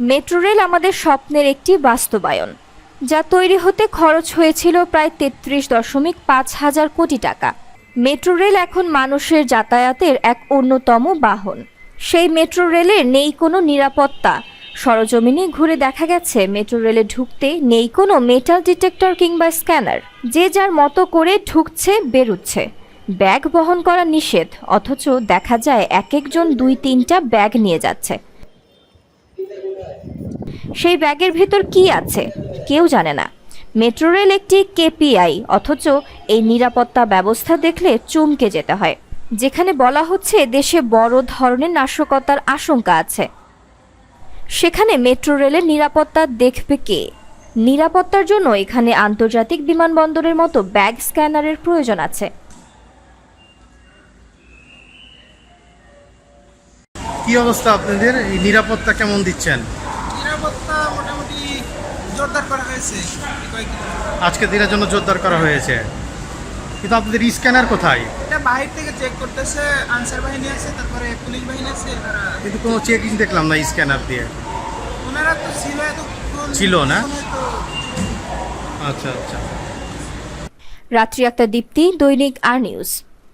Metro rail আমাদের স্বপ্নের একটি বাস্তবায়ন, যা তৈরি হতে খরচ হয়েছিল প্রায় 33.5 কোটি টাকা। মেট্রো রেল এখন মানুষের যাতায়াতের এক অন্যতম বাহন। সেই মেট্রো রেলের নেই কোনো নিরাপত্তা। সরজমিনে ঘুরে দেখা গেছে মেট্রো রেলে ঢুকতে নেই কোনো মেটাল ডিটেক্টর কিংবা স্ক্যানার। যে যার মতো করে ঢুকছে বেরুচ্ছে। ব্যাগ বহন করা নিষেধ, অথচ দেখা যায় এক একজন 2-3টা ব্যাগ নিয়ে যাচ্ছে। সেই ব্যাগের ভেতর কি আছে কেউ জানে না। মেট্রো রেল একটি কেপিআই, অথচ এই নিরাপত্তা ব্যবস্থা দেখলে চমকে যেতে হয়। যেখানে বলা হচ্ছে দেশে বড় ধরনের নাশকতার আশঙ্কা আছে, সেখানে মেট্রো রেলের নিরাপত্তা দেখবে কে? নিরাপত্তার জন্য এখানে আন্তর্জাতিক বিমানবন্দরের মতো ব্যাগ স্ক্যানারের প্রয়োজন আছে। কি অবস্থা আপনাদের? এই নিরাপত্তা কেমন দিচ্ছেন? নিরাপত্তা মোটামুটি জোরদার করা হয়েছে কয়েকদিন। আজকে দিনের জন্য জোরদার করা হয়েছে, কিন্তু আপনাদের স্ক্যানার কোথায়? এটা বাহির থেকে চেক করতেছে, আনসার বাহিনী আছে, তারপরে পুলিশ বাহিনী আছে। কিন্তু কোনো চেকিং দেখলাম না স্ক্যানার দিয়ে। ওনারা তো ছিল এতক্ষণ, ছিল না? তো আচ্ছা আচ্ছা। রাত্রি একটা দীপ্তি, দৈনিক আর নিউজ।